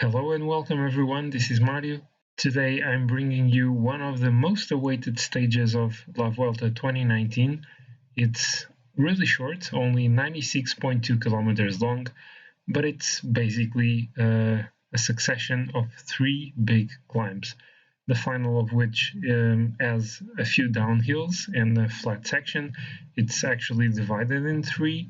Hello and welcome everyone, this is Mario. Today I'm bringing you one of the most awaited stages of La Vuelta 2019. It's really short, only 96.2 kilometers long, but it's basically a succession of three big climbs, the final of which has a few downhills and a flat section. It's actually divided in three.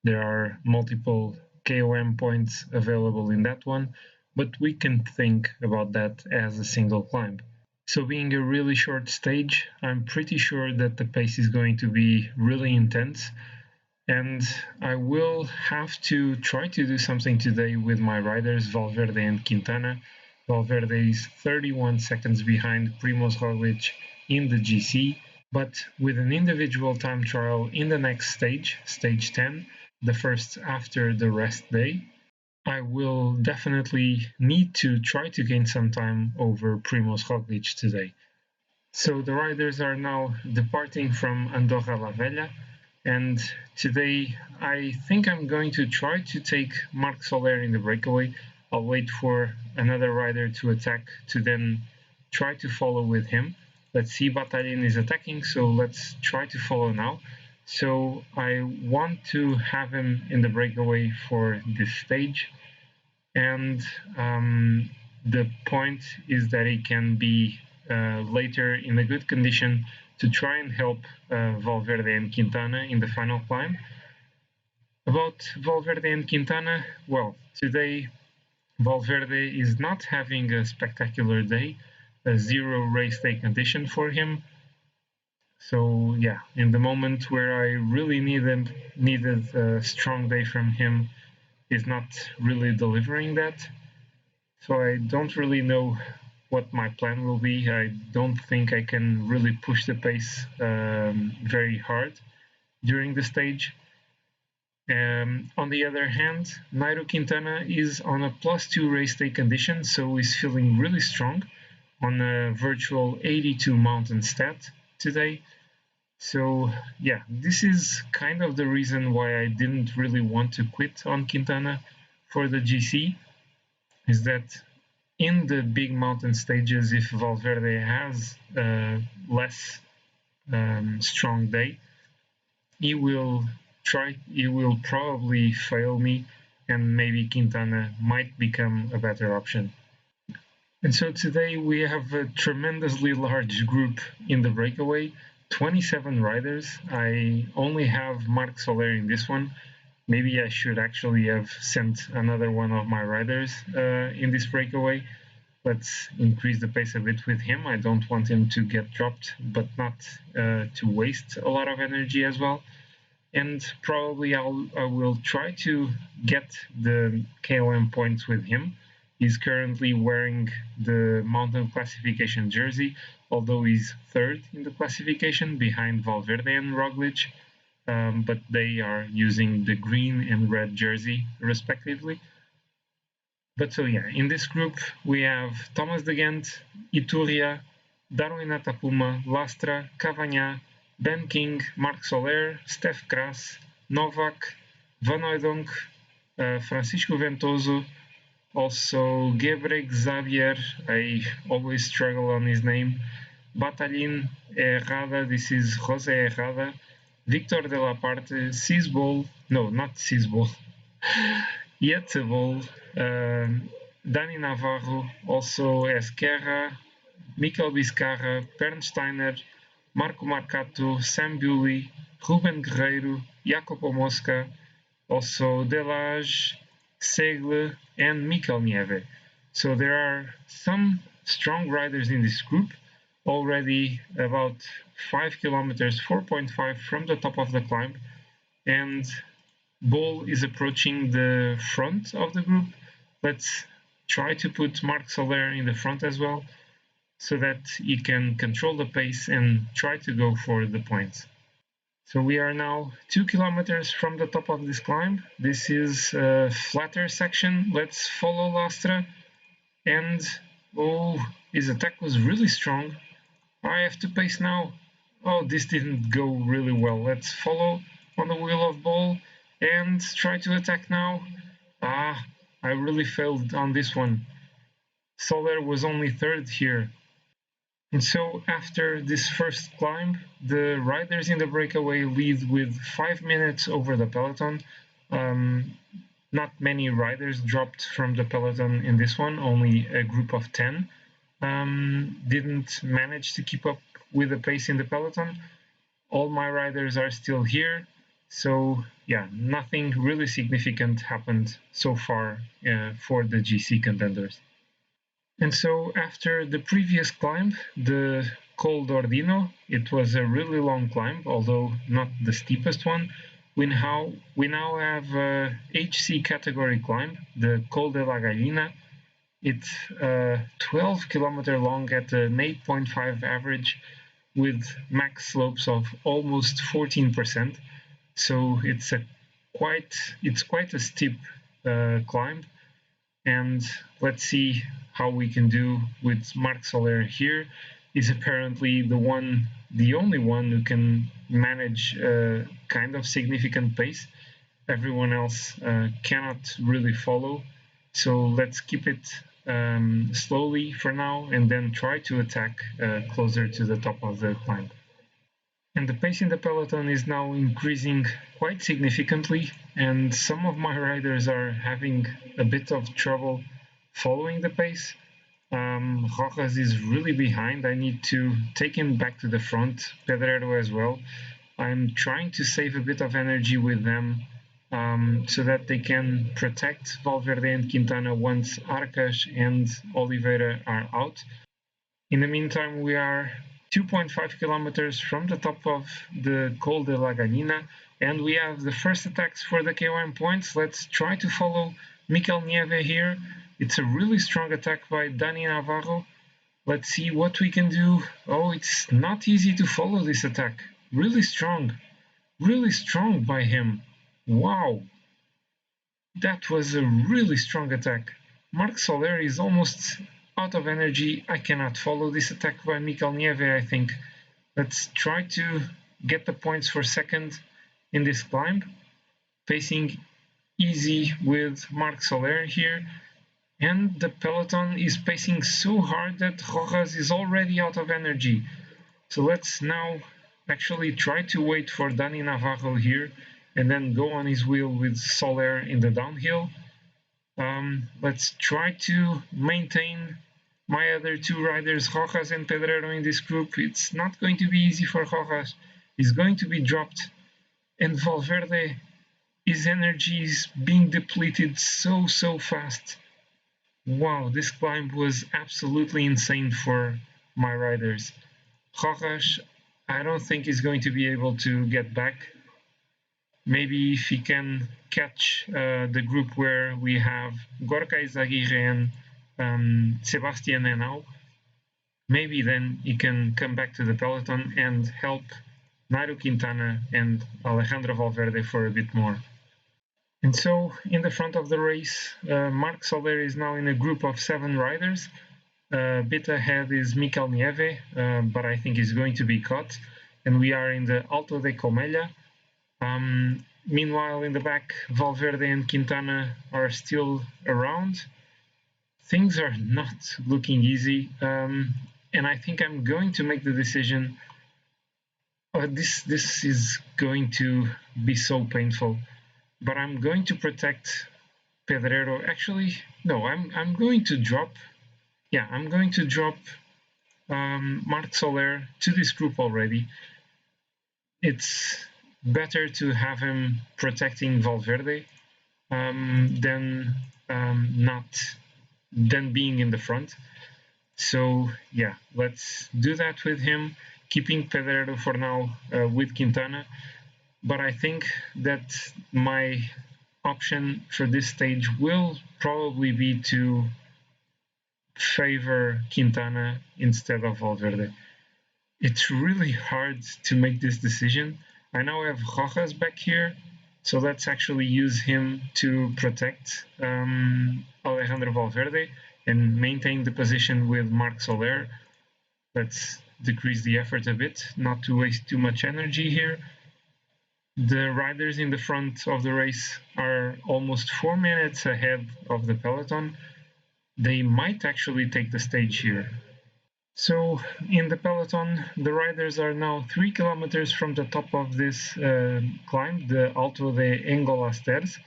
There are multiple KOM points available in that one, but we can think about that as a single climb. So being a really short stage, I'm pretty sure that the pace is going to be really intense, and I will have to try to do something today with my riders Valverde and Quintana. Valverde is 31 seconds behind Primoz Roglic in the GC, but with an individual time trial in the next stage, stage 10, the first after the rest day, I will definitely need to try to gain some time over Primoz Roglic today. So the riders are now departing from Andorra La Vella, and today I think I'm going to try to take Marc Soler in the breakaway. I'll wait for another rider to attack to then try to follow with him. Let's see, Batalin is attacking, so let's try to follow now. So I want to have him in the breakaway for this stage, and the point is that he can be later in a good condition to try and help Valverde and Quintana in the final climb. About Valverde and Quintana, well, today Valverde is not having a spectacular day, a zero race day condition for him. So yeah, in the moment where I really needed a strong day from him, is not really delivering that. So I don't really know what my plan will be. I don't think I can really push the pace very hard during the stage. On the other hand, Nairo Quintana is on a +2 race day condition, so he's feeling really strong on a virtual 82 mountain stat today. So yeah, this is kind of the reason why I didn't really want to quit on Quintana for the GC, is that in the big mountain stages, if Valverde has a less strong day, he will probably fail me, and maybe Quintana might become a better option. And so today we have a tremendously large group in the breakaway, 27 riders. I only have Marc Soler in this one. Maybe I should actually have sent another one of my riders in this breakaway. Let's increase the pace a bit with him. I don't want him to get dropped, but not to waste a lot of energy as well. And probably I will try to get the KOM points with him. He's currently wearing the mountain classification jersey, although he's third in the classification behind Valverde and Roglic, but they are using the green and red jersey respectively. But so yeah, in this group we have Thomas de Ghent, Iturria, Darwin Atapuma, Lastra, Cavagna, Ben King, Marc Soler, Stef Kras, Novak, Van Hooydonk, Francisco Ventoso, also Gebrek Xavier, I always struggle on his name, Batalin Errada, this is Jose Errada, Victor de la Parte, Sisbol, no, not Sisbol, Yetzebol, Dani Navarro, also Esquerra, Mikel Vizcarra, Bernsteiner, Marco Marcato, Sam Bewley, Ruben Guerreiro, Jacopo Mosca, also Delage, Segle, and Mikel Nieve. So there are some strong riders in this group, already about 5 kilometers, 4.5 from the top of the climb, and Bol is approaching the front of the group. Let's try to put Marc Soler in the front as well, so that he can control the pace and try to go for the points. So we are now 2 kilometers from the top of this climb. This is a flatter section. Let's follow Lastra. And oh, his attack was really strong. I have to pace now. Oh, this didn't go really well. Let's follow on the wheel of Bol and try to attack now. I really failed on this one. Soler was only third here. And so after this first climb, the riders in the breakaway lead with 5 minutes over the peloton. Not many riders dropped from the peloton in this one, only a group of 10 didn't manage to keep up with the pace in the peloton. All my riders are still here, so yeah, nothing really significant happened so far for the GC contenders. And so after the previous climb, the Col d'Ordino, it was a really long climb, although not the steepest one. We now have a HC category climb, the Col de la Gallina. It's 12-kilometer long at an 8.5 average with max slopes of almost 14%. So it's quite a steep climb. And let's see how we can do with Marc Soler here. Is apparently the only one who can manage a kind of significant pace. Everyone else cannot really follow. So let's keep it slowly for now and then try to attack closer to the top of the climb. And the pace in the peloton is now increasing quite significantly, and some of my riders are having a bit of trouble following the pace. Rojas is really behind. I need to take him back to the front, Pedrero as well. I'm trying to save a bit of energy with them so that they can protect Valverde and Quintana once Arcas and Oliveira are out. In the meantime, we are 2.5 kilometers from the top of the Col de la Gallina, and we have the first attacks for the KOM points. Let's try to follow Mikel Nieve here. It's a really strong attack by Dani Navarro. Let's see what we can do. Oh, it's not easy to follow this attack. Really strong by him. Wow, that was a really strong attack. Marc Soler is almost out of energy. I cannot follow this attack by Mikel Nieve, I think. Let's try to get the points for second in this climb. Pacing easy with Marc Soler here. And the peloton is pacing so hard that Rojas is already out of energy. So let's now actually try to wait for Dani Navarro here and then go on his wheel with Soler in the downhill. Let's try to maintain my other two riders, Rojas and Pedrero, in this group. It's not going to be easy for Rojas. He's going to be dropped. And Valverde, his energy is being depleted so fast. Wow, this climb was absolutely insane for my riders. Rojas, I don't think he's going to be able to get back. Maybe if he can catch the group where we have Gorka Izaguirre and Sebastian Henao, maybe then he can come back to the peloton and help Nairo Quintana and Alejandro Valverde for a bit more. And so in the front of the race, Marc Soler is now in a group of 7 riders. A bit ahead is Mikel Nieve, but I think he's going to be caught. And we are in the Alto de Comella. Meanwhile, in the back, Valverde and Quintana are still around. Things are not looking easy, and I think I'm going to make the decision. This is going to be so painful, but I'm going to protect Pedrero. Actually, no, I'm going to drop. Yeah, I'm going to drop Marc Soler to this group already. It's better to have him protecting Valverde than being in the front. So yeah, let's do that with him, keeping Pedrero for now with Quintana. But I think that my option for this stage will probably be to favor Quintana instead of Valverde. It's really hard to make this decision. I now have Rojas back here, so let's actually use him to protect Alejandro Valverde and maintain the position with Marc Soler. Let's decrease the effort a bit, not to waste too much energy here. The riders in the front of the race are almost 4 minutes ahead of the peloton. they might actually take the stage here. So in the peloton, the riders are now 3 kilometers from the top of this climb, the Alto de Engolasters.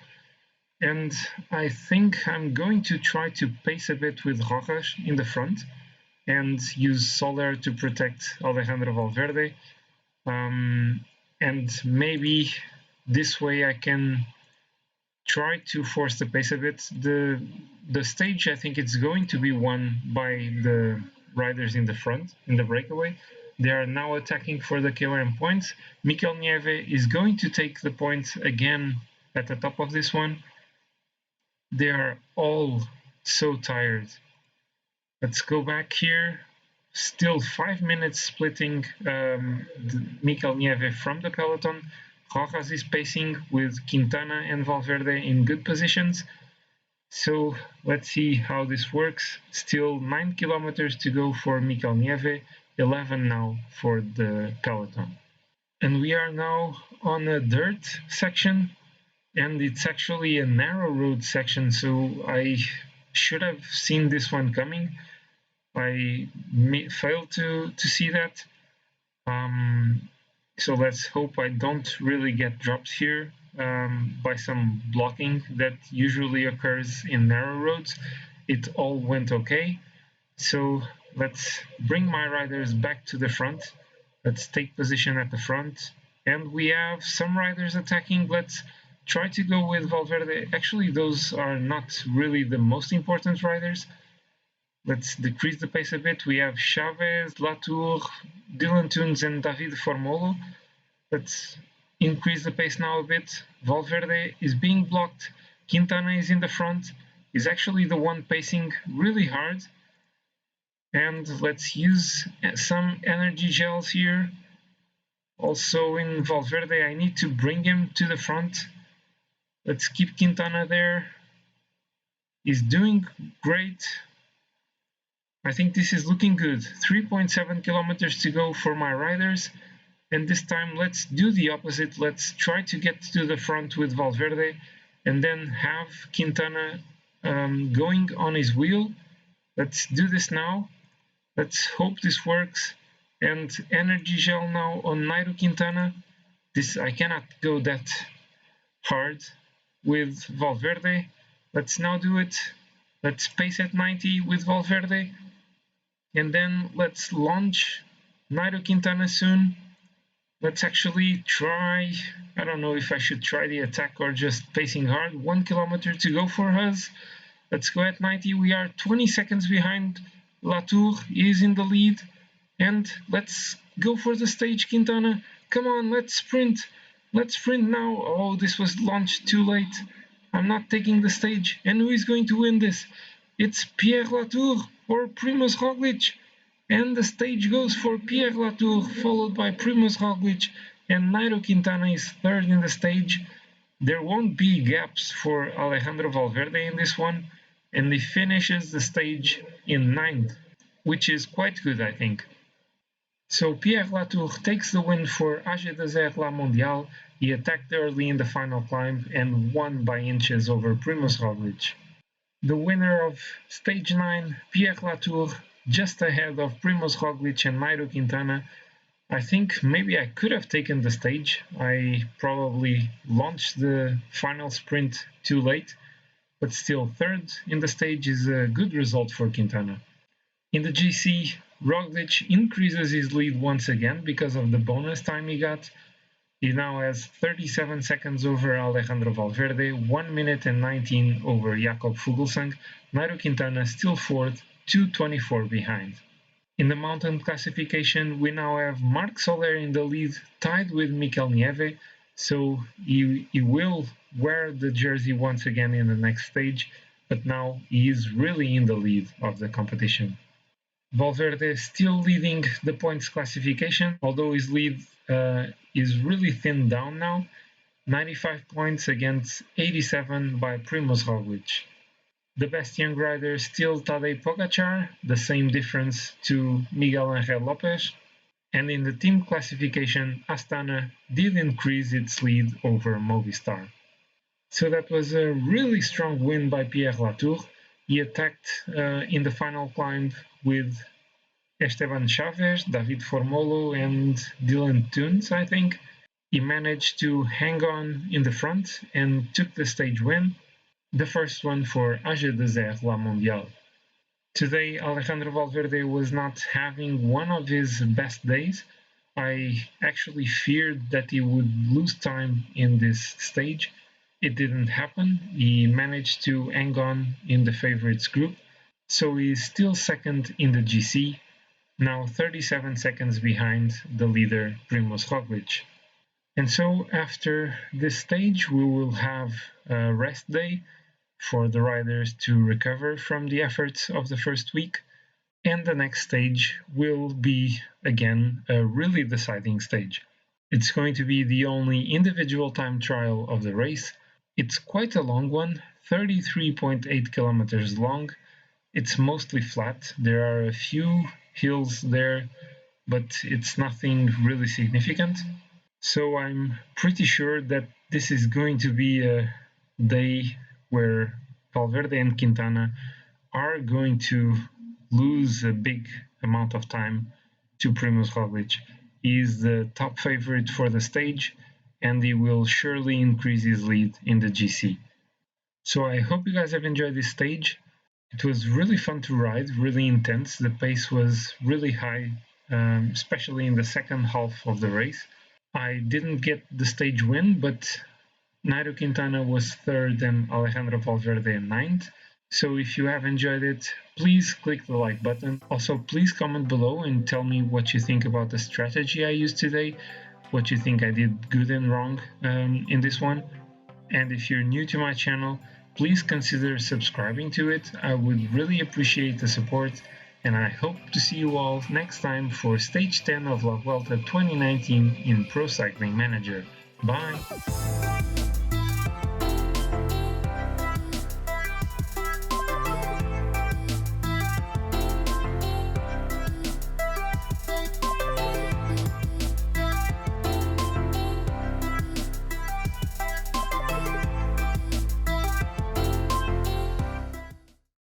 And I think I'm going to try to pace a bit with Rojas in the front and use Soler to protect Alejandro Valverde. And maybe this way I can try to force the pace a bit. The stage, I think it's going to be won by the riders in the front, in the breakaway. They are now attacking for the KOM points. Mikel Nieve is going to take the points again at the top of this one. They are all so tired. Let's go back here. Still 5 minutes splitting Mikel Nieve from the peloton. Rojas is pacing with Quintana and Valverde in good positions. So let's see how this works. Still 9 kilometers to go for Mikel Nieve, 11 now for the peloton. And we are now on a dirt section, and it's actually a narrow road section, so I should have seen this one coming. I failed to see that. So let's hope I don't really get dropped here by some blocking that usually occurs in narrow roads. It all went okay. So let's bring my riders back to the front. Let's take position at the front. And we have some riders attacking. Let's try to go with Valverde. Actually, those are not really the most important riders. Let's decrease the pace a bit. We have Chavez, Latour, Dylan Toons, and David Formolo. Let's increase the pace now a bit. Valverde is being blocked. Quintana is in the front. He's actually the one pacing really hard. And let's use some energy gels here. Also in Valverde, I need to bring him to the front. Let's keep Quintana there. He's doing great. I think this is looking good. 3.7 kilometers to go for my riders. And this time, let's do the opposite. Let's try to get to the front with Valverde and then have Quintana going on his wheel. Let's do this now. Let's hope this works. And energy gel now on Nairo Quintana. I cannot go that hard with Valverde. Let's now do it. Let's pace at 90 with Valverde. And then let's launch Nairo Quintana soon. Let's actually try, I don't know if I should try the attack or just pacing hard. 1 kilometer to go for us. Let's go at 90. We are 20 seconds behind Latour. He is in the lead. And let's go for the stage, Quintana. Come on, let's sprint. Let's sprint now. Oh, this was launched too late. I'm not taking the stage. And who is going to win this? It's Pierre Latour or Primož Roglic. And the stage goes for Pierre Latour, followed by Primož Roglic. And Nairo Quintana is third in the stage. There won't be gaps for Alejandro Valverde in this one. And he finishes the stage in 9th, which is quite good, I think. So Pierre Latour takes the win for AG2R La Mondiale. He attacked early in the final climb and won by inches over Primož Roglic. The winner of stage 9, Pierre Latour, just ahead of Primož Roglic and Nairo Quintana. I think maybe I could have taken the stage. I probably launched the final sprint too late, but still third in the stage is a good result for Quintana. In the GC, Roglic increases his lead once again because of the bonus time he got. He now has 37 seconds over Alejandro Valverde, 1 minute and 19 over Jakob Fuglsang. Nairo Quintana still fourth, 2:24 behind. In the mountain classification, we now have Marc Soler in the lead, tied with Mikel Nieve, so he will wear the jersey once again in the next stage, but now he is really in the lead of the competition. Valverde still leading the points classification, although his lead is really thinned down now. 95 points against 87 by Primož Roglic. The best young rider still Tadej Pogačar, the same difference to Miguel Angel Lopez. And in the team classification, Astana did increase its lead over Movistar. So that was a really strong win by Pierre Latour. He attacked in the final climb with Esteban Chavez, David Formolo, and Dylan Tunes, I think. He managed to hang on in the front and took the stage win, the first one for AG2R La Mondiale. Today, Alejandro Valverde was not having one of his best days. I actually feared that he would lose time in this stage. It didn't happen. He managed to hang on in the favorites group, so he's still second in the GC, now 37 seconds behind the leader Primoz Roglic. And so after this stage, we will have a rest day for the riders to recover from the efforts of the first week. And the next stage will be, again, a really deciding stage. It's going to be the only individual time trial of the race. It's quite a long one, 33.8 kilometers long. It's mostly flat. There are a few hills there, but it's nothing really significant. So I'm pretty sure that this is going to be a day where Valverde and Quintana are going to lose a big amount of time to Primoz Roglic. He's the top favorite for the stage, and he will surely increase his lead in the GC. So I hope you guys have enjoyed this stage. It was really fun to ride, really intense. The pace was really high, especially in the second half of the race. I didn't get the stage win, but Nairo Quintana was third and Alejandro Valverde ninth. So if you have enjoyed it, please click the like button. Also, please comment below and tell me what you think about the strategy I used today, what you think I did good and wrong in this one. And if you're new to my channel, please consider subscribing to it. I would really appreciate the support, and I hope to see you all next time for Stage 10 of La Vuelta 2019 in Pro Cycling Manager. Bye!